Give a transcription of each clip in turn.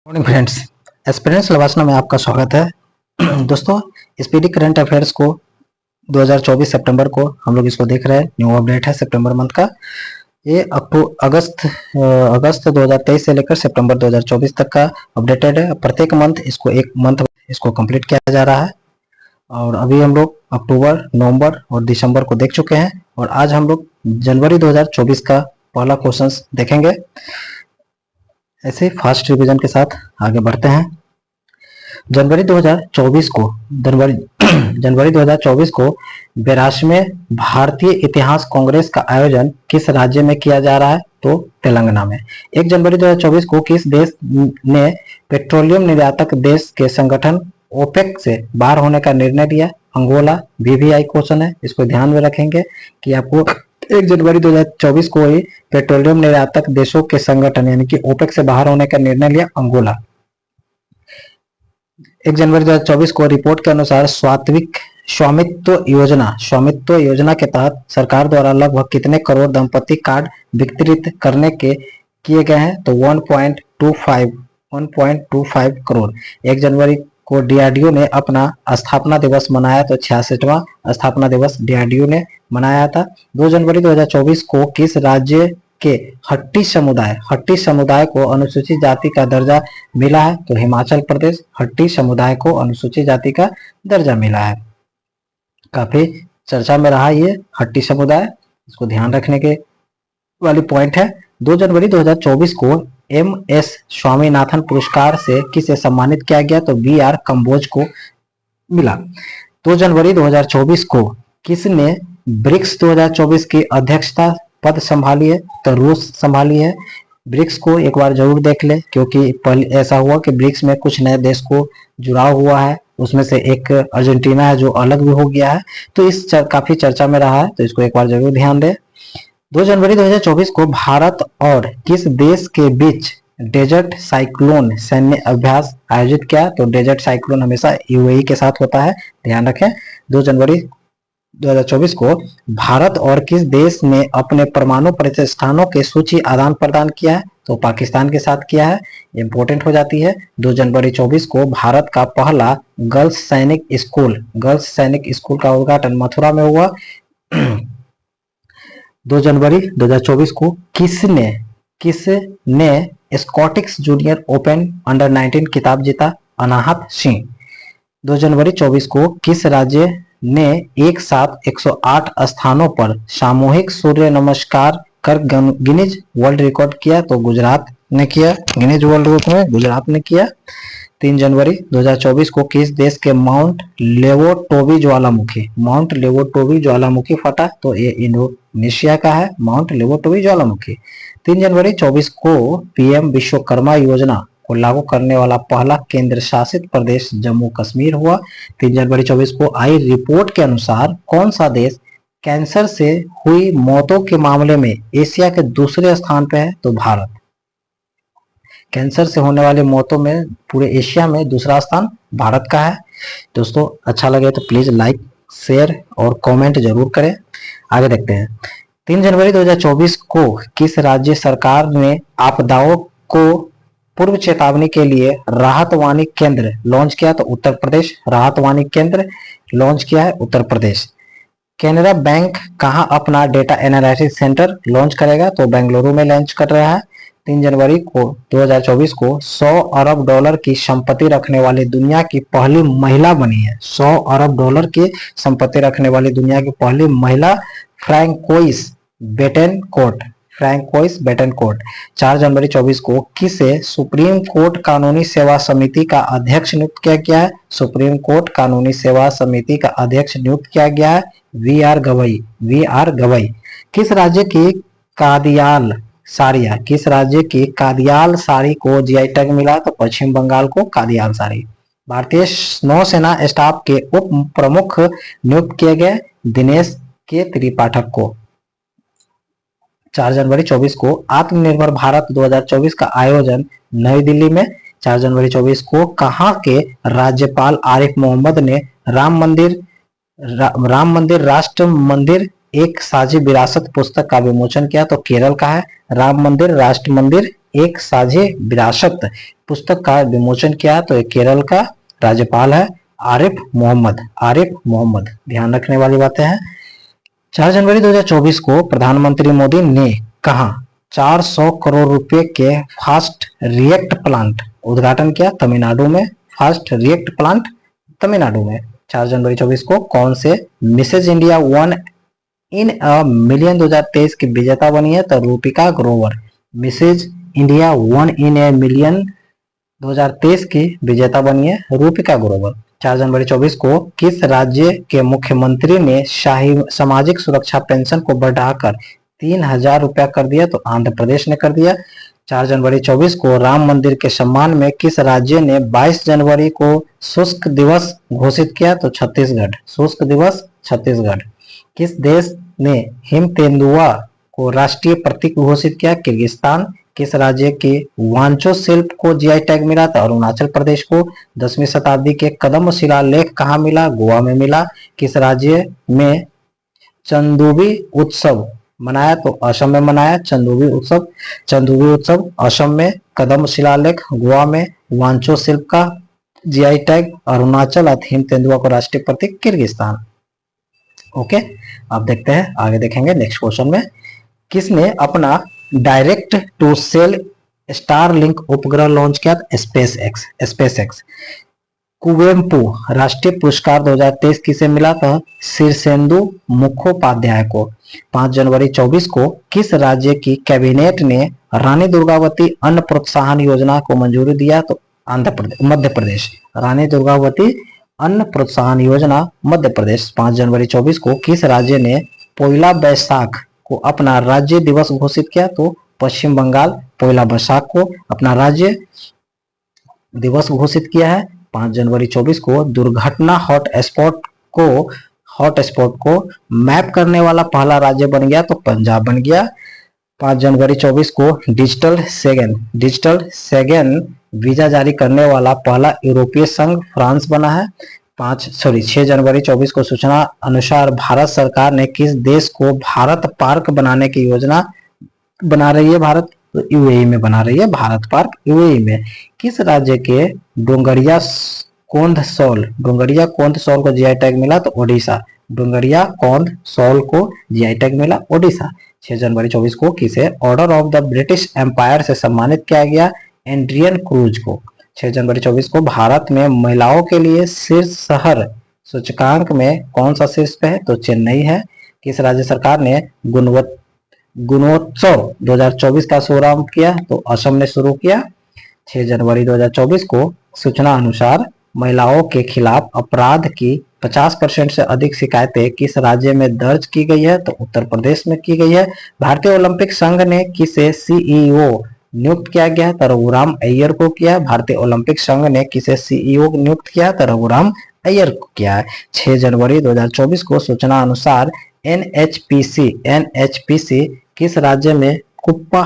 Morning friends, aspirants लवासना में आपका स्वागत है। दोस्तों, स्पीडी करंट अफेयर्स को 2024 सितंबर को हम लोग इसको देख रहे हैं। न्यू अपडेट है सितंबर मंथ का। ये अगस्त 2023 से लेकर सितंबर 2024 तक का अपडेटेड है। प्रत्येक मंथ इसको कंप्लीट किया जा रहा है और अभी हम लोग अक्टूबर, नवंबर और दिसंबर को देख चुके हैं और आज हम लोग जनवरी 2024 का पहला क्वेश्चन देखेंगे। ऐसे फास्ट रिवीजन के साथ आगे बढ़ते हैं। जनवरी 2024 को 82वें भारतीय इतिहास कांग्रेस का आयोजन किस राज्य में किया जा रहा है? तो तेलंगाना में। 1 जनवरी 2024 को किस देश ने पेट्रोलियम निर्यातक देश के संगठन ओपेक से बाहर होने का निर्णय लिया? अंगोला। वीवीआई क्वेश्चन है, इसको ध्यान में रखेंगे कि आपको 1 जनवरी 2024 को ही पेट्रोलियम निर्यातक देशों के संगठन यानी कि ओपेक से बाहर होने का निर्णय लिया अंगोला। 1 जनवरी 2024 को रिपोर्ट के अनुसार स्वामित्व योजना के तहत सरकार द्वारा लगभग कितने करोड़ दंपति कार्ड वितरित करने के किए गए हैं? तो 1.25 करोड़। 1 जनवरी को डीआरडीओ ने अपना स्थापना दिवस मनाया, तो 66वां स्थापना दिवस डीआरडीओ ने मनाया था। 2 जनवरी 2024 को किस राज्य के हट्टी समुदाय को अनुसूचित जाति का दर्जा मिला है? तो हिमाचल प्रदेश। हट्टी समुदाय को अनुसूचित जाति का दर्जा मिला है। काफी चर्चा में रहा ये हट्टी समुदाय, इसको ध्यान रखने के वाली पॉइंट है। 2 जनवरी 2024 को MS स्वामीनाथन पुरस्कार से किसे सम्मानित किया गया? तो BR कंबोज को मिला। 2 जनवरी 2024 को किसने ब्रिक्स 2024 की अध्यक्षता पद संभाली है? तो रूस संभाली है। ब्रिक्स को एक बार जरूर देख ले, क्योंकि पहले ऐसा हुआ कि ब्रिक्स में कुछ नए देश को जुड़ाव हुआ है, उसमें से एक अर्जेंटीना है जो अलग भी हो गया है, तो काफी चर्चा में रहा है, तो इसको एक बार जरूर ध्यान दे। 2 जनवरी 2024 को भारत और किस देश के बीच डेजर्ट साइक्लोन सैन्य अभ्यास आयोजित किया? तो डेजर्ट साइक्लोन हमेशा यूएई के साथ होता है, ध्यान रखें। 2 जनवरी 2024 को भारत और किस देश ने अपने परमाणु प्रतिष्ठानों के सूची आदान प्रदान किया है? तो पाकिस्तान के साथ किया है, इंपोर्टेंट हो जाती है। 2 जनवरी 2024 को भारत का पहला गर्ल्स सैनिक स्कूल का उद्घाटन मथुरा में हुआ। 2 जनवरी 2024 को किसने स्कॉटिश जूनियर ओपन अंडर 19 खिताब जीता? अनाहत सिंह। 2 जनवरी 2024 को किस राज्य ने एक साथ 108 स्थानों पर सामूहिक सूर्य नमस्कार कर गिनीज वर्ल्ड रिकॉर्ड किया? तो गुजरात ने किया। गिनीज वर्ल्ड बुक में गुजरात ने किया। 3 जनवरी 2024 को किस देश के माउंट लेवोटोवी ज्वालामुखी फटा? तो ये इंडोनेशिया का है, माउंट लेवोटोवी ज्वालामुखी। 3 जनवरी 2024 को PM विश्वकर्मा योजना को लागू करने वाला पहला केंद्र शासित प्रदेश जम्मू कश्मीर हुआ। 3 जनवरी 2024 को आई रिपोर्ट के अनुसार कौन सा देश कैंसर से हुई मौतों के मामले में एशिया के दूसरे स्थान पे है? तो भारत। कैंसर से होने वाली मौतों में पूरे एशिया में दूसरा स्थान भारत का है। दोस्तों, अच्छा लगे तो प्लीज लाइक, शेयर और कमेंट जरूर करें। आगे देखते हैं। 3 जनवरी 2024 को किस राज्य सरकार ने आपदाओं को पूर्व चेतावनी के लिए राहत वाणी केंद्र लॉन्च किया? तो उत्तर प्रदेश। राहत वाणी केंद्र लॉन्च किया है उत्तर प्रदेश। कैनरा बैंक कहां अपना डेटा एनालिसिस सेंटर लॉन्च करेगा? तो बेंगलुरु में लॉन्च कर रहा है। 3 जनवरी को 2024 को 100 अरब डॉलर की संपत्ति रखने वाली दुनिया की पहली महिला बनी है। 100 अरब डॉलर की संपत्ति रखने वाली दुनिया की पहली महिला फ्रैंकोइस बेटनकोर्ट। 4 जनवरी 2024 को किसे सुप्रीम कोर्ट कानूनी सेवा समिति का अध्यक्ष नियुक्त किया गया है? सुप्रीम कोर्ट कानूनी सेवा समिति का अध्यक्ष नियुक्त किया गया है VR गवई। किस राज्य की कादियाल साड़ी को GI टैग मिला? तो पश्चिम बंगाल को कादियाल साड़ी। भारतीय नौसेना स्टाफ के उप प्रमुख नियुक्त किए गए दिनेश के त्रिपाठक को। 4 जनवरी 2024 को आत्मनिर्भर भारत 2024 का आयोजन नई दिल्ली में। 4 जनवरी 2024 को कहां के राज्यपाल आरिफ मोहम्मद ने राम मंदिर राष्ट्र मंदिर एक साझी विरासत पुस्तक का विमोचन किया? तो केरल का है। राम मंदिर, राष्ट्र मंदिर, एक साझी विरासत पुस्तक का विमोचन किया? तो केरल का राज्यपाल है आरिफ मोहम्मद। आरिफ मोहम्मद, ध्यान रखने वाली बातें हैं। 4 जनवरी 2024 को प्रधानमंत्री मोदी ने कहा 400 करोड़ रुपए के फास्ट रिएक्ट प्लांट उद्घाटन किया? तमिलनाडु में। फास्ट रिएक्ट प्लांट तमिलनाडु में। 4 जनवरी 24 को कौन से Mrs India 1 in a million 2023 की विजेता बनी है? तो Rupika Grover. Mrs India 1 in a million 2023 की विजेता बनी है रूपिका ग्रोवर। 4 जनवरी 24 को किस राज्य के मुख्यमंत्री ने शाही सामाजिक सुरक्षा पेंशन को बढ़ाकर 3,000 रुपया कर दिया? तो आंध्र प्रदेश ने कर दिया। 4 जनवरी 24 को राम मंदिर के सम्मान में किस राज्य ने 22 जनवरी को शुष्क दिवस घोषित किया? तो छत्तीसगढ़। शुष्क दिवस छत्तीसगढ़। किस देश ने हिम तेंदुआ को राष्ट्रीय प्रतीक घोषित किया? किर्गिस्तान। किस राज्य के वांचो शिल्प को जीआई टैग मिला? था अरुणाचल प्रदेश को। 10वीं शताब्दी के कदम शिलालेख कहाँ मिला? गोवा में मिला। किस राज्य में चंदुबी उत्सव मनाया? तो असम में मनाया चंदुबी उत्सव। चंदुबी उत्सव असम में। कदम शिलालेख गोवा में। वांचो शिल्प का जीआई टैग अरुणाचल। हिम तेंदुआ को राष्ट्रीय प्रतीक किर्गिस्तान। ओके, अब देखते हैं आगे, देखेंगे नेक्स्ट क्वेश्चन में। किसने अपना डायरेक्ट टू सेल स्टारलिंक उपग्रह लॉन्च किया? Space x. Space x. Kuvempu राष्ट्रीय पुरस्कार 2023 किसे मिला था? शीर्षेंदु मुखोपाध्याय को। 5 जनवरी 24 को किस राज्य की कैबिनेट ने रानी दुर्गावती अन्न प्रोत्साहन योजना को मंजूरी दिया? तो आंध्र प्रदेश, मध्य प्रदेश। रानी दुर्गावती अन्न प्रोत्साहन योजना मध्य प्रदेश। 5 जनवरी 24 को किस राज्य ने पोइला बैसाख को अपना राज्य दिवस घोषित किया? तो पश्चिम बंगाल पोइला बैसाख को अपना राज्य दिवस घोषित किया है। 5 जनवरी 24 को दुर्घटना हॉटस्पॉट को मैप करने वाला पहला राज्य बन गया? तो पंजाब बन गया। 5 जनवरी 24 को डिजिटल सेगन वीजा जारी करने वाला पहला यूरोपीय संघ फ्रांस बना है। 6 जनवरी 24 को सूचना अनुसार भारत सरकार ने किस देश को भारत पार्क बनाने की योजना बना रही है? भारत यूएई में बना रही है भारत पार्क, यूएई में। किस राज्य के डोंगरिया कोंद सॉल को जीआई टैग मिला? तो ओडिशा। डोंगरिया कोंद सॉल को जीआई टैग मिला ओडिशा। 6 जनवरी 24 को किसे order of the British Empire से सम्मानित किया गया? एंड्रियन क्रूज को। 6 जनवरी 24 को भारत में महिलाओं के लिए शीर्ष शहर सूचकांक में कौन सा शीर्ष पे है? तो चेन्नई है। किस राज्य सरकार ने गुणोत्सव 2024 का शुभारंभ किया? तो असम ने शुरू किया। 6 जनवरी 2024 को सूचना अनुसार महिलाओं के खिलाफ अपराध की 50% से अधिक शिकायतें किस राज्य में दर्ज की गई है? तो उत्तर प्रदेश में की गई है। भारतीय ओलंपिक संघ ने किसे सीईओ नियुक्त किया गया? तो रघुराम अय्यर को किया। भारतीय ओलंपिक संघ ने किसे सीईओ नियुक्त किया? तो रघुराम अय्यर को किया है। 6 जनवरी 2024 को सूचना अनुसार एनएचपीसी किस राज्य में कुप्पा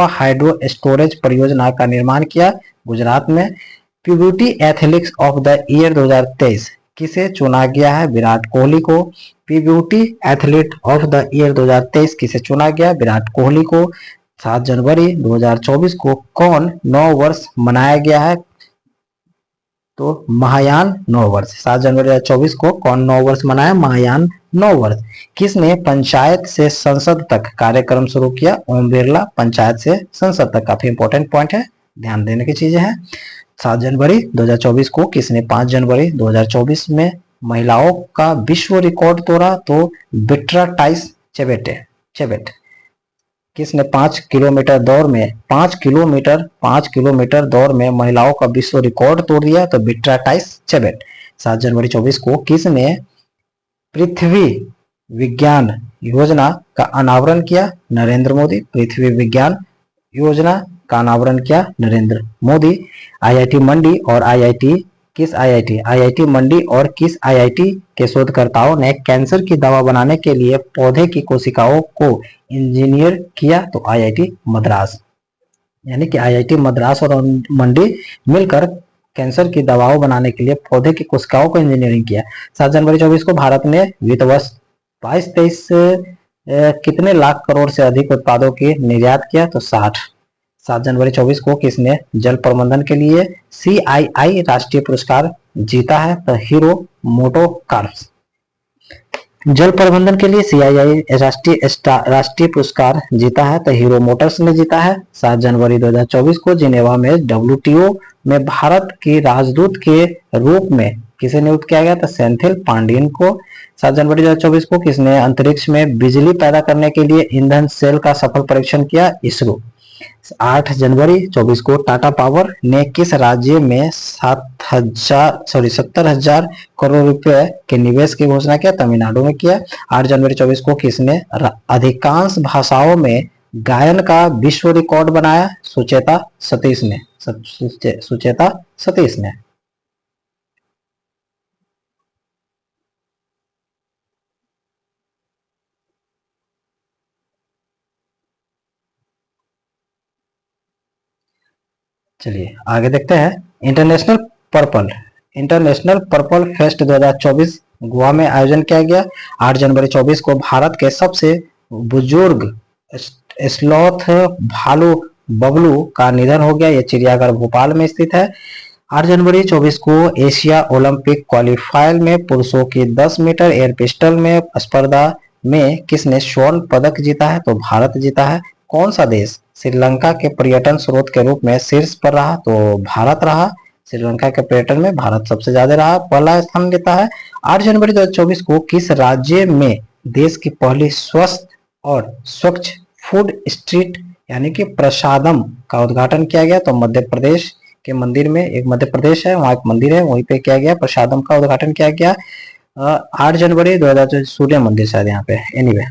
हाइड्रो स्टोरेज परियोजना का निर्माण किया? गुजरात में। PBT athletes of the year 2023 किसे चुना गया है? विराट कोहली को। PBT athlete of the year 2023 किसे चुना गया? विराट कोहली को। 7 जनवरी 2024 को कौन नववर्ष मनाया गया है? तो महायान नववर्ष। 7 जनवरी 2024 को कौन नववर्ष मनाया? महायान नववर्ष। किसने पंचायत से संसद तक कार्यक्रम शुरू किया? ओम बिरला। पंचायत से संसद तक काफी इंपॉर्टेंट पॉइंट है, ध्यान देने की चीजें हैं। 7 जनवरी 2024 को किसने 5 जनवरी 2024 में महिलाओं का विश्व रिकॉर्ड तोड़ा? तो बिट्राटाइस चेबेट। किसने 5 किलोमीटर दौड़ में महिलाओं का विश्व रिकॉर्ड तोड़ दिया? तो बिट्राटाइस चेबेट। 7 जनवरी 24 को किसने पृथ्वी विज्ञान योजना का अनावरण किया? नरेंद्र मोदी। पृथ्वी विज्ञान योजना का अनावरण किया नरेंद्र मोदी। आईआईटी मंडी और आईआईटी मंडी और किस आईआईटी के शोधकर्ताओं ने कैंसर की दवा बनाने के लिए पौधे की कोशिकाओं को इंजीनियर किया? तो आईआईटी मद्रास। यानी कि आईआईटी मद्रास और मंडी मिलकर कैंसर की दवाओं बनाने के लिए पौधे की कोशिकाओं को इंजीनियरिंग किया। 7 जनवरी 24 को भारत ने वित्त वर्ष 22-23 कितने लाख करोड़ से अधिक उत्पादों की निर्यात किया? तो 60। 7 जनवरी 24 को किसने जल प्रबंधन के लिए CII राष्ट्रीय पुरस्कार जीता है? तो हीरो मोटो कार्प्स। जल प्रबंधन के लिए CII राष्ट्रीय पुरस्कार जीता है तो हीरो मोटर्स ने जीता है। 7 जनवरी 2024 को जिनेवा में WTO में भारत की राजदूत के रूप में किसे नियुक्त किया गया? तो सेंथिल पांडियन को। 7 जनवरी 2024 को किसने अंतरिक्ष में बिजली पैदा करने के लिए ईंधन सेल का सफल परीक्षण किया? इसरो। 8 जनवरी 24 को टाटा पावर ने किस राज्य में 70,000 करोड़ रुपए के निवेश की घोषणा किया? तमिलनाडु में किया। 8 जनवरी 24 को किसने अधिकांश भाषाओं में गायन का विश्व रिकॉर्ड बनाया? सुचेता सतीश ने। सुचेता सतीश ने। चलिए आगे देखते हैं। इंटरनेशनल पर्पल फेस्ट 2024 गोवा में आयोजन किया गया। 8 जनवरी 24 को भारत के सबसे बुजुर्ग स्लॉथ भालू बबलू का निधन हो गया। यह चिड़ियाघर भोपाल में स्थित है। 8 जनवरी 24 को एशिया ओलंपिक क्वालिफायर में पुरुषों की 10 मीटर एयर पिस्टल में स्पर्धा में किसने स्वर्ण पदक जीता है? तो भारत जीता है। कौन सा देश श्रीलंका के पर्यटन स्रोत के रूप में शीर्ष पर रहा? तो भारत रहा। श्रीलंका के पर्यटन में भारत सबसे ज्यादा रहा, पहला स्थान लेता है। 8 जनवरी 2024 को किस राज्य में देश की पहली स्वस्थ और स्वच्छ फूड स्ट्रीट यानी कि प्रसादम का उद्घाटन किया गया? तो मध्य प्रदेश के मंदिर में, एक मध्य प्रदेश है वहां एक मंदिर है, वहीं पे किया गया, प्रसादम का उद्घाटन किया गया। 8 जनवरी 2024 सूर्य मंदिर शायद यहाँ पे। एनीवे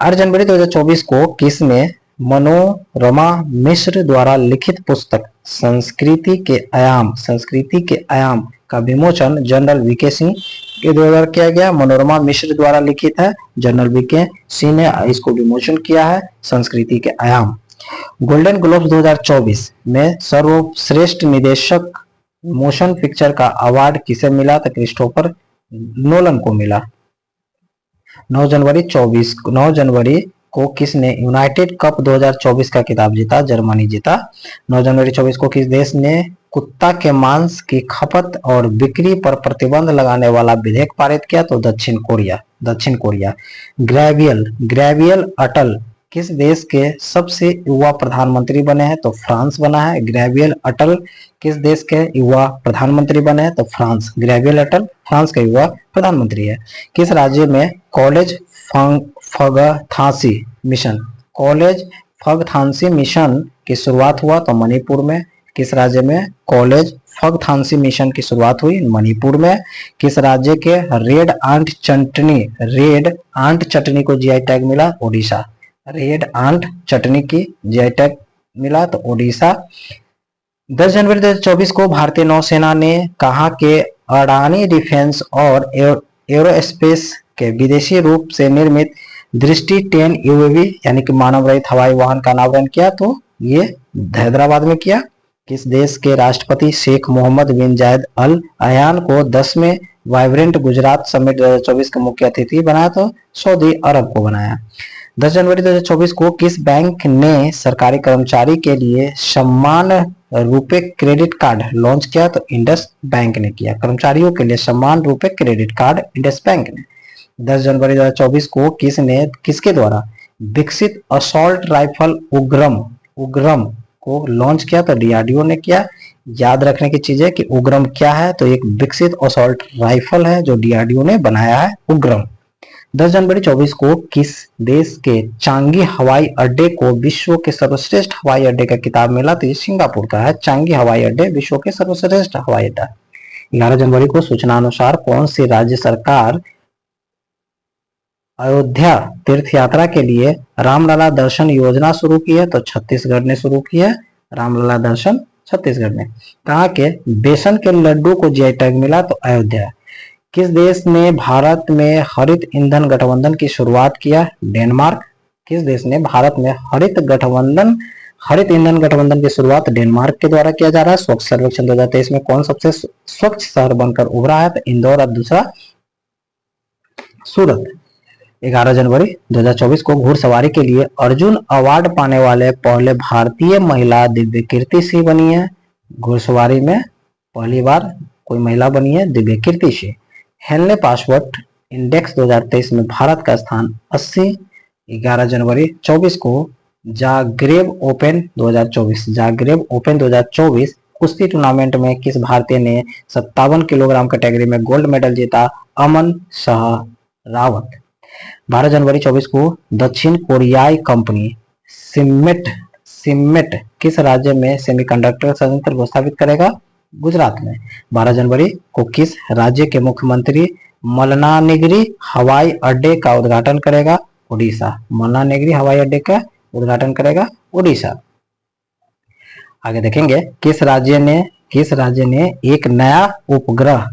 8 जनवरी 2024 को किसने मनोरमा मिश्र द्वारा लिखित पुस्तक संस्कृति के आयाम का विमोचन जनरल VK सिंह के द्वारा किया गया? मनोरमा मिश्र द्वारा लिखित है, जनरल VK सिंह ने इसको विमोचन किया है। संस्कृति के आयाम। गोल्डन ग्लोब्स 2024 में सर्वश्रेष्ठ निदेशक मोशन पिक्चर का अवार्ड किसे मिला? तो क्रिस्टोफर नोलन को मिला। 9 जनवरी को किसने यूनाइटेड कप 2024 का खिताब जीता? जर्मनी जीता। 9 जनवरी 24 को किस देश ने कुत्ता के मांस की खपत और बिक्री पर प्रतिबंध लगाने वाला विधेयक पारित किया? तो दक्षिण कोरिया। ग्रेवियल अटल किस देश के सबसे युवा प्रधानमंत्री बने हैं? तो फ्रांस बना है। ग्रेवियल अटल किस देश के युवा प्रधानमंत्री बने हैं? तो फ्रांस। ग्रेवियल अटल फ्रांस के युवा प्रधानमंत्री है। किस राज्य में कॉलेज फगथांसी मिशन की शुरुआत हुआ? तो मणिपुर में। किस राज्य में कॉलेज फगथांसी मिशन की शुरुआत हुई? मणिपुर में। किस राज्य के रेड आंट चटनी को GI टैग मिला? ओडिशा। रेड आंट चटनी की GI टैग मिला तो ओडिशा। 10 जनवरी 2024 को भारतीय नौसेना ने कहा कि अडानी डिफेंस और एरोस्पेस के विदेशी रूप से निर्मित दृष्टि 10 UAV यानी कि मानव रहित हवाई वाहन का अनावरण किया? तो ये हैदराबाद में किया। किस देश के राष्ट्रपति शेख मोहम्मद बिन जायद अल नहयान को 10वें वाइब्रेंट गुजरात समिट 2024 के मुख्य अतिथि बनाया? तो सऊदी अरब को बनाया। 10 जनवरी 2024 को किस बैंक ने सरकारी कर्मचारी के लिए सम्मान रुपए क्रेडिट कार्ड लॉन्च किया? तो इंडस बैंक ने किया। कर्मचारियों के लिए सम्मान रुपए क्रेडिट कार्ड इंडस बैंक ने। 10 जनवरी 2024 को किसके द्वारा विकसित असॉल्ट राइफल उग्रम को लॉन्च किया? तो DRDO ने किया। याद रखने की चीज है कि उग्रम क्या है? तो एक विकसित असॉल्ट राइफल है जो DRDO ने बनाया है, उग्रम। 10 जनवरी 24 को किस देश के चांगी हवाई अड्डे को विश्व के सर्वश्रेष्ठ हवाई अड्डे का खिताब मिला? तो ये सिंगापुर का है। चांगी हवाई अड्डे विश्व के सर्वश्रेष्ठ हवाई अड्डा। 11 जनवरी को सूचना अनुसार कौन सी राज्य सरकार अयोध्या तीर्थ यात्रा के लिए रामलला दर्शन योजना शुरू की है? तो छत्तीसगढ़ ने शुरू की है रामलला दर्शन, छत्तीसगढ़ ने। कहा के बेसन के लड्डू को GI टैग मिला? तो अयोध्या। किस देश ने भारत में हरित ईंधन गठबंधन की शुरुआत किया? डेनमार्क। किस देश ने भारत में हरित ईंधन गठबंधन की शुरुआत डेनमार्क के द्वारा किया जा रहा है। स्वच्छ सर्वेक्षण 2023 में कौन सबसे स्वच्छ शहर बनकर उभरा है? तो इंदौर और दूसरा सूरत। 11 जनवरी 2024 को घुड़सवारी के लिए अर्जुन अवार्ड पाने वाले पहले भारतीय महिला दिव्य कीर्ति सिंह बनी है। घुड़सवारी में पहली बार कोई महिला बनी है दिव्य कीर्ति सिंह। हेनले पासपोर्ट इंडेक्स 2023 में भारत का स्थान 80। 11 जनवरी 24 को जाग्रेब ओपन 2024 कुश्ती टूर्नामेंट में किस भारतीय ने 57 किलोग्राम कैटेगरी में गोल्ड मेडल जीता? अमन शाह रावत। 12 जनवरी 24 को दक्षिण कोरियाई कंपनी सिमेट किस राज्य में सेमीकंडक्टर संयंत्र को स्थापित करेगा? गुजरात में। 12 जनवरी को किस राज्य के मुख्यमंत्री मलनानिगिरी हवाई अड्डे का उद्घाटन करेगा? उड़ीसा। मलनानिगिरी हवाई अड्डे का उद्घाटन करेगा उड़ीसा। आगे देखेंगे किस राज्य ने एक नया उपग्रह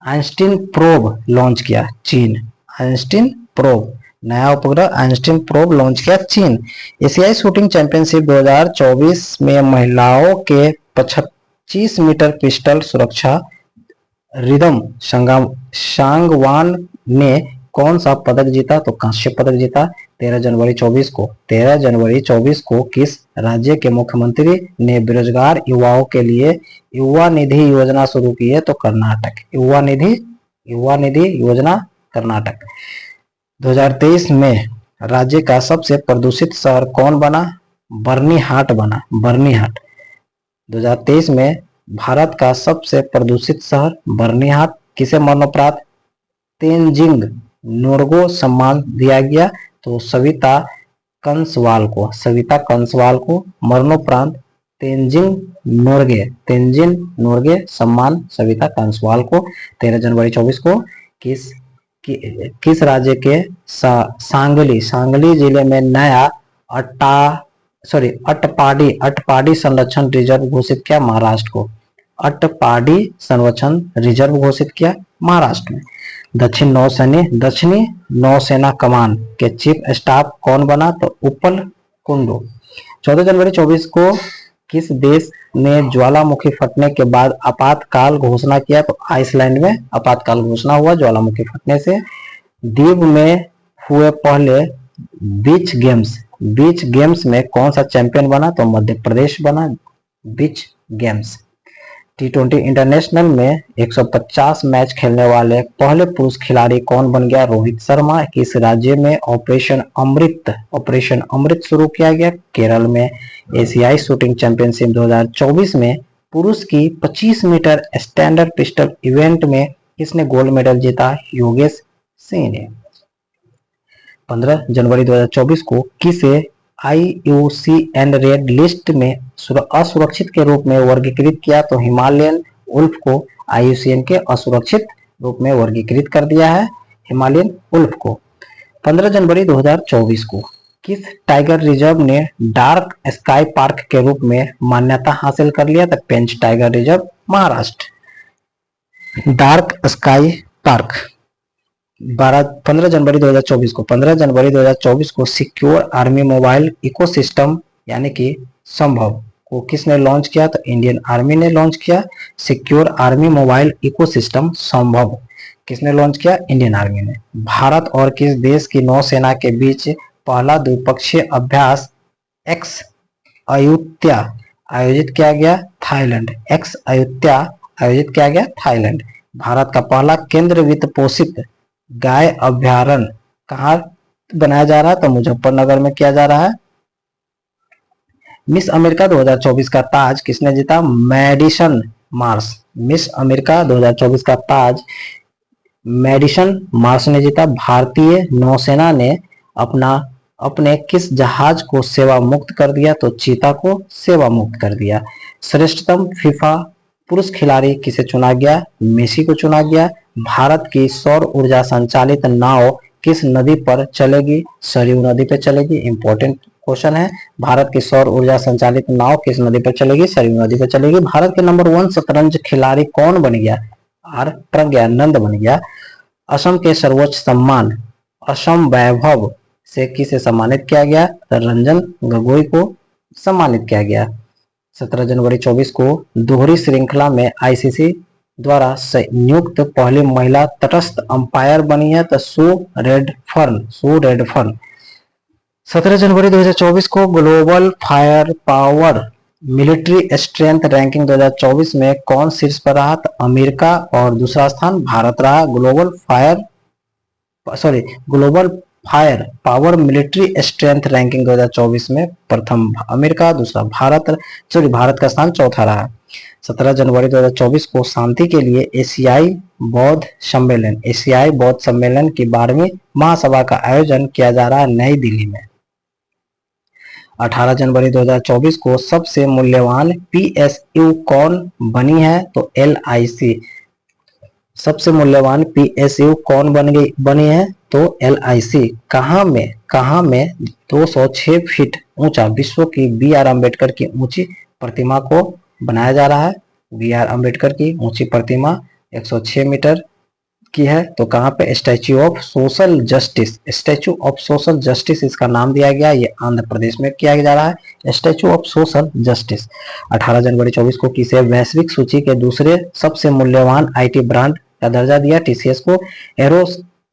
आइंस्टीन प्रोब लॉन्च किया? चीन। आइंस्टीन प्रोब, नया उपग्रह आइंस्टीन प्रोब लॉन्च किया चीन। एशियाई शूटिंग चैंपियनशिप 2024 में महिलाओं के 25 मीटर पिस्टल सुरक्षा रिदम सांगवान ने कौन सा पदक जीता? तो कांस्य पदक जीता। 13 जनवरी 24 को किस राज्य के मुख्यमंत्री ने बेरोजगार युवाओं के लिए युवा निधि योजना शुरू की है? तो कर्नाटक। युवा निधि योजना कर्नाटक। 2023 में राज्य का सबसे प्रदूषित शहर कौन बना? बर्नीहाट बना। बर्नीहाट 2023 में भारत का सबसे प्रदूषित शहर बर्नीहाट। किसे मरणोपरांत तेंजिंग नोर्गे सम्मान दिया गया? तो सविता कंसवाल को मरणोपरांत तेंजिंग नोर्गे सम्मान सविता कंसवाल को। 13 जनवरी 24 को किस राज्य के सांगली जिले में नया अटपाडी संरक्षण रिजर्व घोषित किया? महाराष्ट्र को। अटपाडी संरक्षण रिजर्व घोषित किया महाराष्ट्र में। दक्षिणी नौसेना कमान के चीफ स्टाफ कौन बना? तो उपल कुंडू। 14 जनवरी 24 को किस देश ने ज्वालामुखी फटने के बाद आपातकाल घोषणा किया? तो आइसलैंड में आपातकाल घोषणा हुआ ज्वालामुखी फटने से। द्वीप में हुए पहले बीच गेम्स में कौन सा चैंपियन बना? तो मध्य प्रदेश बना बीच गेम्स। T20 इंटरनेशनल में 150 मैच खेलने वाले पहले पुरुष खिलाड़ी कौन बन गया? रोहित शर्मा। किस राज्य में ऑपरेशन अमृत शुरू किया गया? केरल में। एशियाई शूटिंग चैंपियनशिप 2024 में पुरुष की 25 मीटर स्टैंडर्ड पिस्टल इवेंट में किसने गोल्ड मेडल जीता? योगेश सिंह ने। 15 जनवरी 2024 को किसे IUCN रेड लिस्ट में असुरक्षित के रूप में वर्गीकृत किया? तो हिमालयन उल्फ को IUCN के असुरक्षित रूप में वर्गीकृत कर दिया है हिमालयन उल्फ को। 15 जनवरी 2024 को किस टाइगर रिजर्व ने डार्क स्काई पार्क के रूप में मान्यता हासिल कर लिया? तो Pench tiger reserve Maharashtra. Dark sky park. 15 जनवरी 2024 को सिक्योर आर्मी मोबाइल इकोसिस्टम यानी कि संभव को किसने लॉन्च किया? तो इंडियन आर्मी ने लॉन्च किया। सिक्योर आर्मी मोबाइल इकोसिस्टम संभव किसने लॉन्च किया? इंडियन आर्मी ने। भारत और किस देश की नौसेना के बीच पहला द्विपक्षीय अभ्यास एक्स अयुत्या आयोजित किया गया? थाईलैंड। एक्स अयुत्या आयोजित किया गया थाईलैंड। भारत का पहला केंद्र वित्त पोषित गाय अभ्यारण्य कहाँ बनाया जा रहा है? तो मुजफ्फरनगर में किया जा रहा है। मिस अमेरिका 2024 का ताज किसने जीता? Medicine Mars. मिस अमेरिका 2024 का ताज मैडिसन मार्स ने जीता। भारतीय नौसेना ने अपने किस जहाज को सेवा मुक्त कर दिया? तो चीता को सेवा मुक्त कर दिया। श्रेष्ठतम फीफा पुरुष खिलाड़ी किसे चुना गया? मेसी को चुना गया। भारत की सौर ऊर्जा संचालित नाव किस नदी पर चलेगी? सरयू नदी पर चलेगी। इंपॉर्टेंट क्वेश्चन है। भारत की सौर ऊर्जा संचालित नाव किस नदी पर चलेगी? सरयू नदी पर चलेगी। भारत के नंबर 1 शतरंज खिलाड़ी कौन बन गया? आर प्रज्ञानंद बन गया। असम के सर्वोच्च सम्मान असम वैभव से किसे सम्मानित किया गया? रंजन गोगोई को सम्मानित किया गया। 17 जनवरी 24 को दोहरी श्रृंखला में ICC द्वारा नियुक्त पहली महिला तटस्थ अंपायर बनी है तो सू रेडफर्न। 17 जनवरी 2024 को global fire power military strength ranking 2024 में कौन शीर्ष पर रहा? तो अमेरिका और दूसरा स्थान भारत रहा। Global fire power military strength ranking 2024 में प्रथम अमेरिका, दूसरा भारत का स्थान चौथा रहा। 17 जनवरी 2024 को शांति के लिए एशियाई बौद्ध सम्मेलन की 12वीं महासभा का आयोजन किया जा रहा है नई दिल्ली में। 18 जनवरी 2024 को सबसे मूल्यवान पीएसयू कौन बनी है? तो LIC। सबसे मूल्यवान पीएसयू कौन बनी है? तो LIC। कहां में 206 फीट ऊंचा विश्व की BR अम्बेडकर की ऊंची प्रतिमा को बनाया जा रहा है। BR अम्बेडकर की ऊंची प्रतिमा 106 मीटर की है। तो कहां पे? स्टैच्यू ऑफ सोशल जस्टिस इसका नाम दिया गया। ये आंध्र प्रदेश में किया जा रहा है स्टैच्यू ऑफ सोशल जस्टिस। 18 जनवरी 24 को किसे वैश्विक सूची के दूसरे सबसे मूल्यवान IT ब्रांड का दर्जा दिया? TCS को।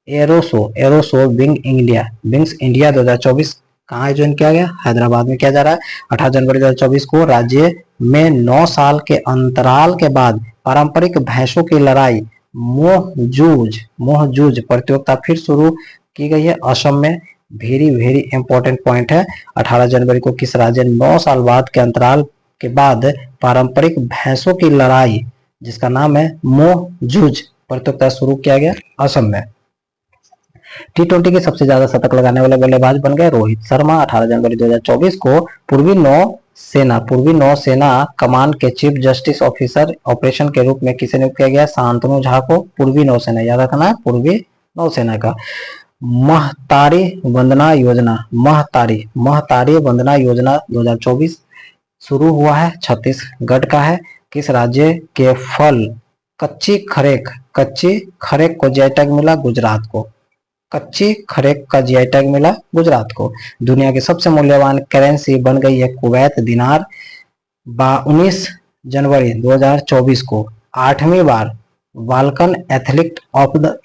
एरोसो विंग्स इंडिया 2024 कहाँ आयोजन किया गया? हैदराबाद में किया जा रहा है। 18 जनवरी 2024 को राज्य में 9 साल के अंतराल के बाद पारंपरिक भैंसों की लड़ाई मोह जूझ प्रतियोगिता फिर शुरू की गई है असम में। वेरी इंपॉर्टेंट पॉइंट है। 18 जनवरी को किस राज्य 9 साल बाद के अंतराल के बाद पारंपरिक भैंसों की लड़ाई जिसका नाम है मोह जूझ प्रतियोगिता शुरू किया गया? असम में। T20 के सबसे ज्यादा शतक लगाने वाले बल्लेबाज बन गए रोहित शर्मा। 18 जनवरी 2024 को पूर्वी नौसेना कमान के चीफ जस्टिस ऑफिसर ऑपरेशन के रूप में किसे नियुक्त किया गया? शांतनु झा को। पूर्वी नौसेना याद रखना है, पूर्वी नौसेना का। महतारी वंदना योजना 2024 शुरू हुआ है, छत्तीसगढ़ का है। किस राज्य के फल कच्ची खरेक को जीआई टैग मिला? गुजरात को। कच्ची खरेक का जीआई टैग मिला गुजरात को। दुनिया की सबसे मूल्यवान करेंसी बन गई है कुवैत दिनार। 19 जनवरी 2024 को 8वीं बार Balkan athlete of the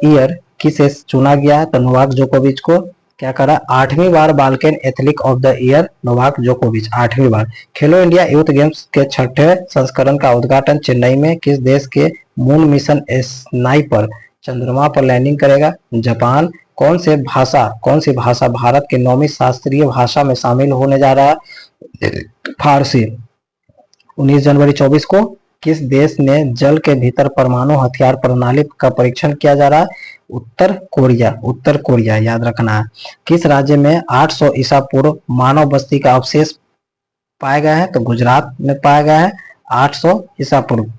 year किसे चुना गया? तो नोवाक जोकोविच को। क्या करा? 8वीं बार Balkan athlete of the year Novak जोकोविच, 8वीं बार। खेलो इंडिया यूथ गेम्स के 6ठे संस्करण का उद्घाटन चेन्नई में किस देश के मून मिशन स्नाइपर चंद्रमा पर लैंडिंग करेगा? जापान। कौन सी भाषा भारत के 9वीं शास्त्रीय भाषा में शामिल होने जा रहा है? फारसी। 19 जनवरी 24 को किस देश ने जल के भीतर परमाणु हथियार प्रणाली का परीक्षण किया जा रहा है? उत्तर कोरिया याद रखना है। किस राज्य में 800 ईसा पूर्व मानव बस्ती का अवशेष पाया गया है? तो गुजरात में पाया गया है 800 ईसा पूर्व।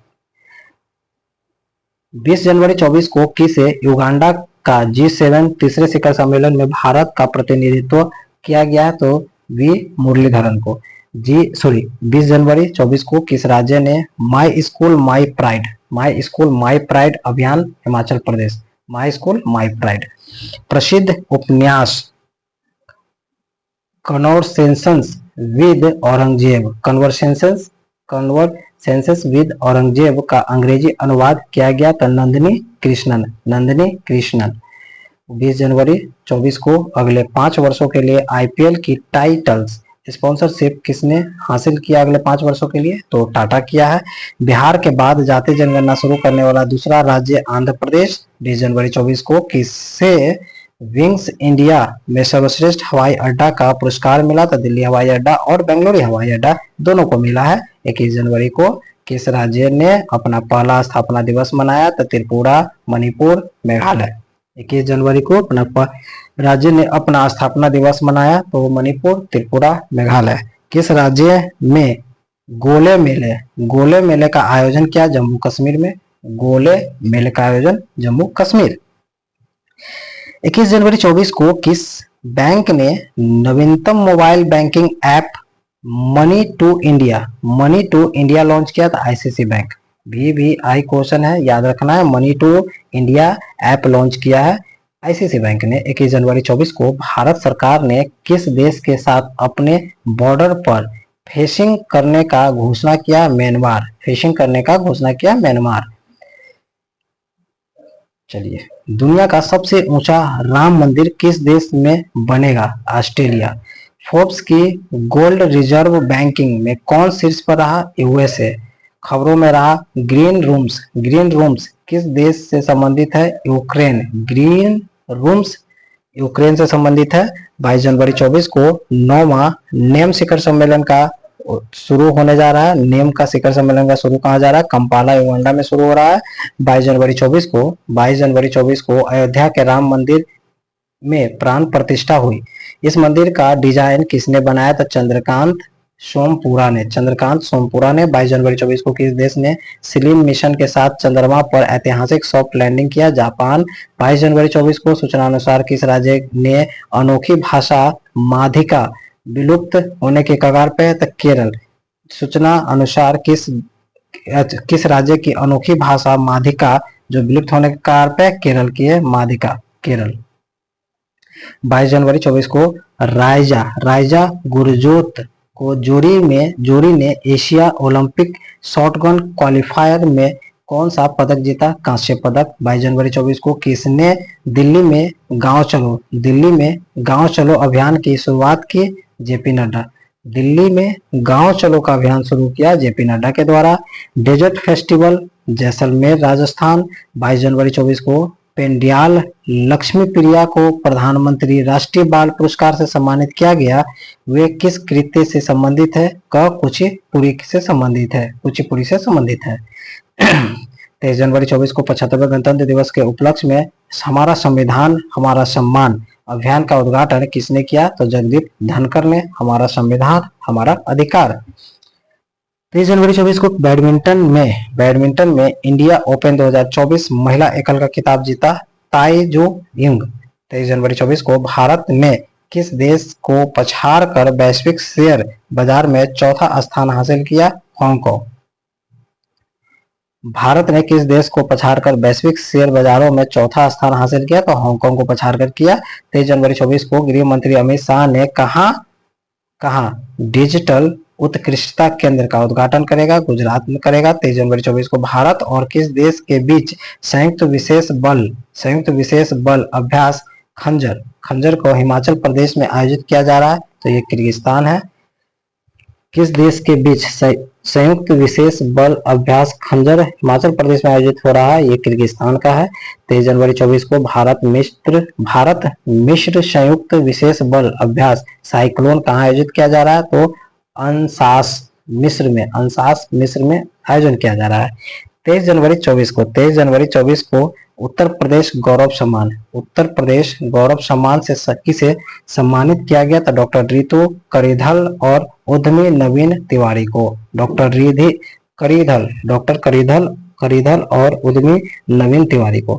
20 जनवरी 24 को किसे युगांडा का G7 तीसरे शिखर सम्मेलन में भारत का प्रतिनिधित्व किया गया? तो वी मुरलीधरन को। 20 जनवरी 24 को किस राज्य ने माई स्कूल माई प्राइड अभियान? Himachal Pradesh. My school my pride. प्रसिद्ध उपन्यास कन्वर्सेशंस विद औरंगजेब का अंग्रेजी अनुवाद किया गया? तो नंदिनी कृष्णन। 20 जनवरी 24 को अगले 5 वर्षों के लिए IPL की टाइटल्स स्पॉन्सरशिप किसने हासिल किया अगले 5 वर्षों के लिए? तो टाटा किया है। बिहार के बाद जातीय जनगणना शुरू करने वाला दूसरा राज्य आंध्र प्रदेश। 20 जनवरी 24 को किसे विंग्स इंडिया में सर्वश्रेष्ठ हवाई अड्डा का पुरस्कार मिला? तो दिल्ली हवाई अड्डा और बेंगलुरु हवाई अड्डा दोनों को मिला है। 21 जनवरी को किस राज्य ने अपना पहला स्थापना दिवस मनाया? तो त्रिपुरा, मणिपुर, मेघालय। 21 जनवरी को अपना राज्य ने अपना स्थापना दिवस मनाया? तो मणिपुर, त्रिपुरा, मेघालय। किस राज्य में गोले मेले का आयोजन किया? जम्मू कश्मीर में। गोले मेले का आयोजन जम्मू कश्मीर। 21 जनवरी 24 को किस बैंक ने नवीनतम mobile banking app money to India launch किया? था ICICI बैंक। VVI क्वेश्चन है, याद रखना है। Money to India app launch किया है आईसीआईसीआई बैंक ने 21 जनवरी 24 को भारत सरकार ने किस देश के साथ अपने बॉर्डर पर फेंसिंग करने का घोषणा किया? म्यांमार। फेंसिंग करने का घोषणा किया म्यांमार। चलिए, दुनिया का सबसे ऊंचा राम मंदिर किस देश में बनेगा? ऑस्ट्रेलिया। फोर्ब्स की गोल्ड रिजर्व बैंकिंग में कौन शीर्ष पर रहा? यूएसए। खबरों में रहा ग्रीन रूम्स। ग्रीन रूम्स किस देश से संबंधित है? यूक्रेन। ग्रीन रूम्स यूक्रेन से संबंधित है। 22 जनवरी 24 को 9वां नेम शिखर सम्मेलन का शुरू होने जा रहा है। नेम का शिखर सम्मेलन का शुरू कहा जा रहा है? कंपाला युगांडा में शुरू हो रहा है 22 जनवरी 24 को। 22 जनवरी 24 को अयोध्या के राम मंदिर में प्राण प्रतिष्ठा हुई। इस मंदिर का डिजाइन किसने बनाया? तो चंद्रकांत सोमपुरा ने। चंद्रकांत सोमपुरा ने। 22 जनवरी 24 को किस देश ने स्लिम मिशन के साथ चंद्रमा पर ऐतिहासिक सॉफ्ट लैंडिंग किया? जापान। 22 जनवरी 24 को सूचना अनुसार किस राज्य ने अनोखी भाषा माधिका विलुप्त होने के कगार पे? तो केरल। सूचना अनुसार किस राज्य की अनोखी भाषा माधिका जो विलुप्त होने के कगार पे? केरल की है माधिका। केरल। 22 जनवरी 24 को राइजा गुरजोत को जोरी ने एशिया ओलंपिक शॉटगन क्वालिफायर में कौन सा पदक जीता? कांस्य पदक। 22 जनवरी 24 को किसने दिल्ली में गांव चलो अभियान की शुरुआत की? जेपी नड्डा। दिल्ली में गांव चलो का अभियान शुरू किया जेपी नड्डा के द्वारा। Desert festival Jaisalmer Rajasthan. 22 जनवरी 24 को पेंडियाल लक्ष्मी प्रिया को प्रधानमंत्री राष्ट्रीय बाल पुरस्कार से सम्मानित किया गया। वे किस कृत्य से संबंधित है? कुचिपुड़ी से संबंधित है। कुचिपुड़ी से संबंधित है। 23 जनवरी 24 को 75वें गणतंत्र दिवस के उपलक्ष्य में हमारा संविधान हमारा सम्मान अभियान का उद्घाटन किसने किया? तो जगदीप धनखड़ ने। हमारा संविधान हमारा अधिकार। 23 जनवरी 24 को बैडमिंटन में इंडिया ओपन 2024 महिला एकल का खिताब जीता ताई जू यंग। 23 जनवरी 24 को भारत ने किस देश को पछाड़ कर वैश्विक शेयर बाजार में चौथा स्थान हासिल किया? हांगकांग। भारत ने किस देश को पछाड़कर वैश्विक शेयर बाजारों में चौथा स्थान हासिल किया? तो हांगकांग को पछाड़कर किया। 23 जनवरी 24 को गृह मंत्री अमित शाह ने कहा डिजिटल उत्कृष्टता केंद्र का उद्घाटन करेगा? गुजरात में करेगा। 23 जनवरी 24 को भारत और किस देश के बीच संयुक्त विशेष बल अभ्यास खंजर को हिमाचल प्रदेश में आयोजित किया जा रहा है? तो ये किर्गिस्तान है। किस देश के बीच संयुक्त विशेष बल अभ्यास खंजर हिमाचल प्रदेश में आयोजित हो रहा है? ये किर्गिस्तान का है। 23 जनवरी 24 को भारत मिस्र संयुक्त विशेष बल अभ्यास साइक्लोन कहाँ आयोजित किया जा रहा है? तो अंसास मिस्र में आयोजन किया जा रहा है। 23 जनवरी 24 को उत्तर प्रदेश गौरव सम्मान से किसे सम्मानित किया गया? तो डॉक्टर रितु करिधल और उद्यमी नवीन तिवारी को। डॉक्टर करिधल और उद्यमी नवीन तिवारी को।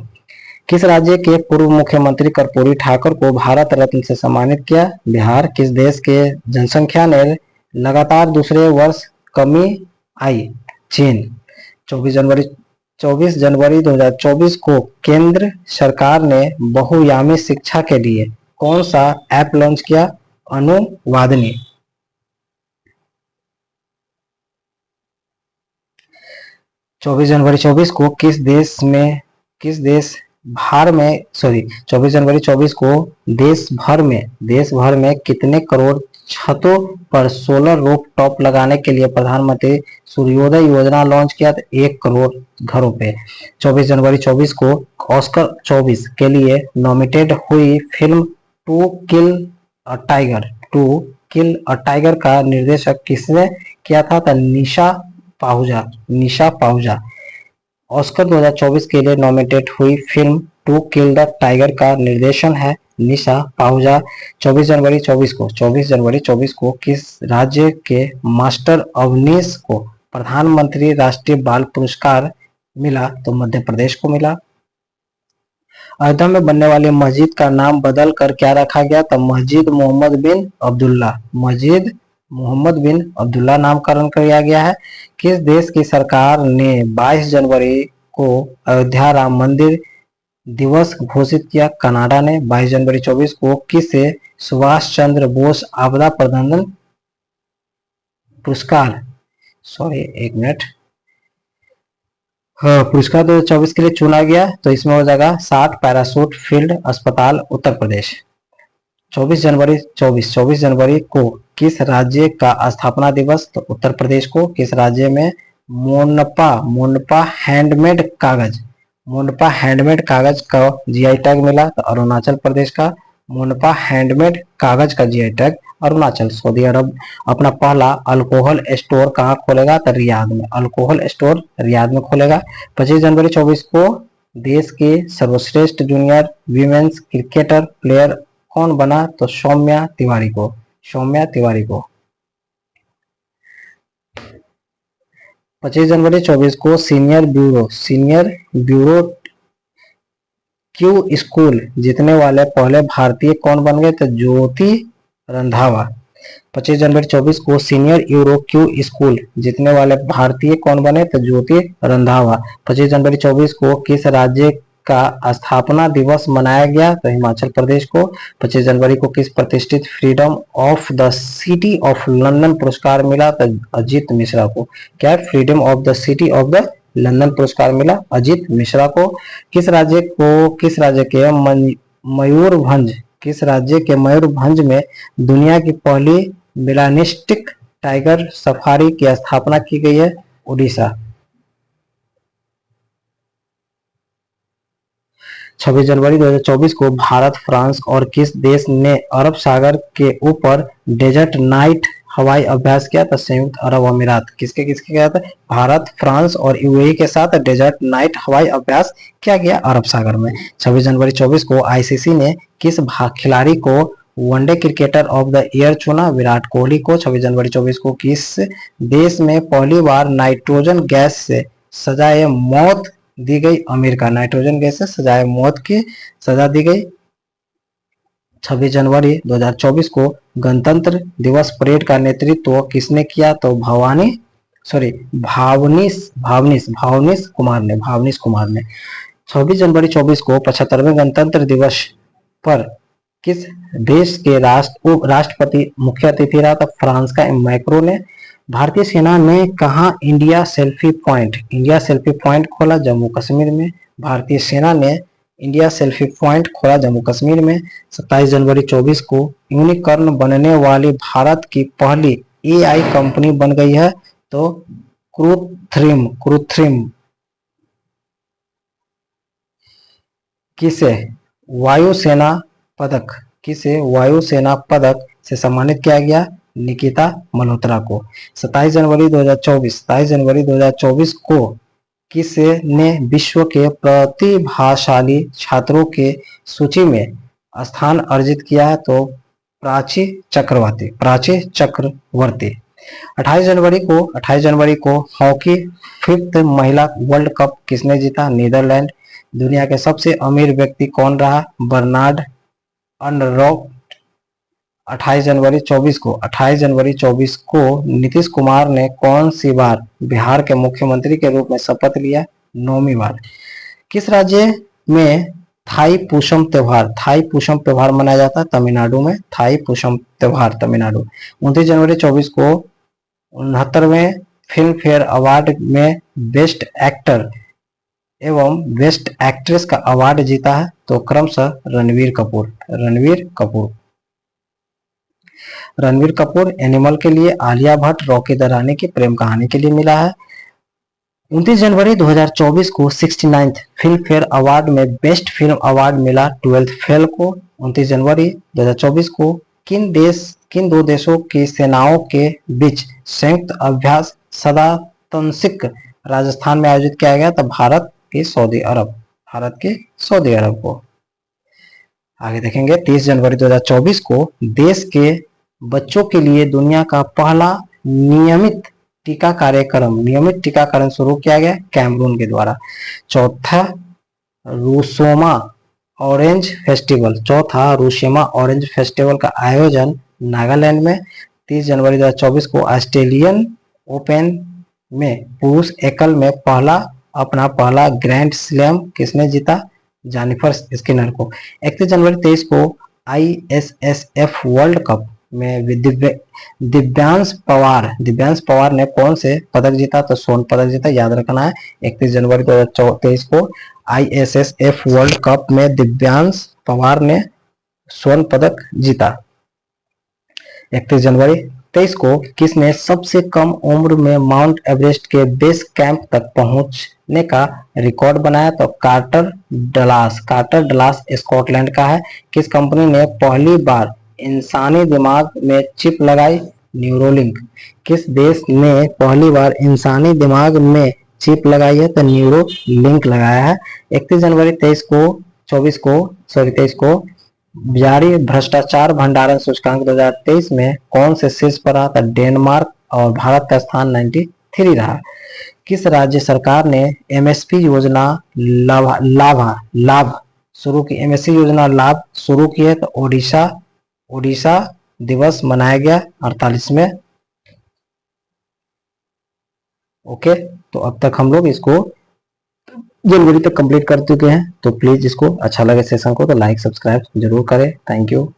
किस राज्य के पूर्व मुख्यमंत्री कर्पूरी ठाकुर को भारत रत्न से सम्मानित किया? बिहार। किस देश के जनसंख्या ने लगातार दूसरे वर्ष कमी आई? चीन। 24 जनवरी 2024 को केंद्र सरकार ने बहुआयामी शिक्षा के लिए कौन सा ऐप लॉन्च किया? अनुवादिनी। 24 जनवरी 24 को 24 जनवरी 24 को देश भर में कितने करोड़ छतों पर सोलर रूफ टॉप लगाने के लिए प्रधानमंत्री सूर्योदय योजना लॉन्च किया? 1 करोड़ घरों पे। 24 जनवरी 24 को ऑस्कर 24 के लिए नॉमिनेटेड हुई film to kill a tiger का निर्देशक किसने किया था? तो निशा पाहुजा। ऑस्कर 2024 के लिए नॉमिनेटेड हुई film to kill the tiger का निर्देशन है निशा पाहुजा। 24 जनवरी 24 को किस राज्य के मास्टर अवनीश को प्रधानमंत्री राष्ट्रीय बाल पुरस्कार मिला? तो मध्य प्रदेश को मिला। अयोध्या में बनने वाली मस्जिद का नाम बदल कर क्या रखा गया? तो मस्जिद मोहम्मद बिन अब्दुल्ला नामकरण किया गया है। किस देश की सरकार ने 22 जनवरी को अयोध्या राम मंदिर दिवस घोषित किया कनाडा ने। 22 जनवरी 24 को किसे सुभाष चंद्र बोस आपदा प्रबंधन पुरस्कार, सॉरी एक मिनट, हाँ पुरस्कार 2024 के लिए चुना गया? तो इसमें हो जाएगा 60 पैरासूट फील्ड अस्पताल उत्तर प्रदेश। 24 जनवरी को किस राज्य का स्थापना दिवस? तो उत्तर प्रदेश को। किस राज्य में मोनपा हैंडमेड कागज का जीआई टैग मिला? तो अरुणाचल प्रदेश का। मोनपा हैंडमेड कागज का जीआई टैग अरुणाचल। सऊदी अरब अपना पहला अल्कोहल स्टोर कहाँ खोलेगा? तो रियाद में। अल्कोहल स्टोर रियाद में खोलेगा। 25 जनवरी 24 को देश के सर्वश्रेष्ठ जूनियर वीमेंस क्रिकेटर प्लेयर कौन बना? तो सौम्या तिवारी को। 25 जनवरी 24 को सीनियर ब्यूरो क्यू स्कूल जीतने वाले पहले भारतीय कौन बन गए? तो ज्योति रंधावा। 25 जनवरी 24 को सीनियर यूरो क्यू स्कूल जीतने वाले भारतीय कौन बने? तो ज्योति रंधावा। 25 जनवरी 24 को किस राज्य का स्थापना दिवस मनाया गया? तो हिमाचल प्रदेश को। 25 जनवरी को किस प्रतिष्ठित freedom of the city of London पुरस्कार मिला? तो अजीत मिश्रा को। क्या? Freedom of the city of the London पुरस्कार मिला अजीत मिश्रा को। किस राज्य के मयूरभंज में दुनिया की पहली मेलानिस्टिक टाइगर सफारी की स्थापना की गई है? उड़ीसा। 26 जनवरी 2024 को भारत, फ्रांस और किस देश ने अरब सागर के ऊपर डेजर्ट नाइट हवाई अभ्यास किया? तो संयुक्त अरब अमीरात। किसके किया था? भारत, फ्रांस और यूएई के साथ डेजर्ट नाइट हवाई अभ्यास किया गया अरब सागर में। 26 जनवरी 24 को आईसीसी ने किस खिलाड़ी को one day cricketer of the year चुना? विराट कोहली को। 26 जनवरी 24 को किस देश में पहली बार नाइट्रोजन गैस से सजाए मौत दी गई? अमेरिका। नाइट्रोजन गैस से सजाए मौत की सजा दी गई। 26 जनवरी 2024 को गणतंत्र दिवस परेड का नेतृत्व किसने किया? तो भावनीश कुमार ने। 26 जनवरी 24 को 75वें गणतंत्र दिवस पर किस देश के राष्ट्रपति मुख्य अतिथि रहा? था फ्रांस का मैक्रो ने। भारतीय सेना ने कहा इंडिया सेल्फी पॉइंट खोला? जम्मू कश्मीर में। भारतीय सेना ने इंडिया सेल्फी पॉइंट खोला जम्मू कश्मीर में। 27 जनवरी 24 को यूनिकॉर्न बनने वाली भारत की पहली एआई कंपनी बन गई है? तो क्रूथ्रिम। किसे वायुसेना पदक से सम्मानित किया गया? निकिता मल्होत्रा को। 27 जनवरी 2024 को किसे ने विश्व के प्रतिभाशाली छात्रों के सूची में स्थान अर्जित किया है? तो प्राची चक्रवर्ती। 28 जनवरी को हॉकी 5th महिला वर्ल्ड कप किसने जीता? नीदरलैंड। दुनिया के सबसे अमीर व्यक्ति कौन रहा? Bernard Arnault. 28 जनवरी 24 को नीतीश कुमार ने कौन सी बार बिहार के मुख्यमंत्री के रूप में शपथ लिया? 9वीं बार। किस राज्य में थाई पुषम त्योहार मनाया जाता है? तमिलनाडु में। थाई पुषम त्योहार तमिलनाडु। 29 जनवरी 24 को 69वें फिल्म फेयर अवार्ड में बेस्ट एक्टर एवं बेस्ट एक्ट्रेस का अवार्ड जीता है? तो क्रमशः रणवीर कपूर। एनिमल के लिए आलिया भट्ट, रॉकी द रानी की प्रेम कहानी के लिए मिला है। 29 जनवरी 2024 को 69th फिल्म फेयर अवार्ड में बेस्ट फिल्म अवार्ड मिला 12th फेल को। 29 जनवरी 2024 को किन दो देशों की सेनाओं के बीच संयुक्त अभ्यास सदातंसिक राजस्थान में आयोजित किया गया? तो भारत के सऊदी अरब को। आगे देखेंगे 30 जनवरी 2024 को देश के बच्चों के लिए दुनिया का पहला नियमित टीकाकरण शुरू किया गया कैमरून के द्वारा। चौथा रूसोमा ऑरेंज फेस्टिवल का आयोजन नागालैंड में। 30 जनवरी 2024 को ऑस्ट्रेलियन ओपन में पुरुष एकल में अपना पहला ग्रैंड स्लैम किसने जीता? जेनिफर स्किनर को। 31 जनवरी 23 को ISSF वर्ल्ड कप में दिव्यांश पवार ने कौन से पदक जीता? तो स्वर्ण पदक जीता, याद रखना है। 31 जनवरी 2023 को ISSF वर्ल्ड कप में दिव्यांश पवार ने स्वर्ण पदक जीता। 31 जनवरी 23 को किसने सबसे कम उम्र में माउंट एवरेस्ट के बेस कैंप तक पहुंचने का रिकॉर्ड बनाया? तो कार्टर डलास स्कॉटलैंड का है। किस कंपनी ने पहली बार इंसानी दिमाग में चिप लगाई? न्यूरोलिंक। किस देश ने पहली बार इंसानी दिमाग में चिप लगाई है? तो न्यूरोलिंक लगाया है। 31 जनवरी 23 को जारी भ्रष्टाचार भंडारण सूचकांक 2023 में कौन से शीर्ष पर रहा था? डेनमार्क। और भारत का स्थान 93 रहा। किस राज्य सरकार ने MSP योजना लाभ शुरू की? MSP योजना लाभ शुरू की है। तो ओडिशा दिवस मनाया गया 48वें। ओके, तो अब तक हम लोग इसको जनवरी तक कंप्लीट कर चुके हैं। तो प्लीज इसको अच्छा लगे सेशन को तो लाइक सब्सक्राइब जरूर करें। Thank you.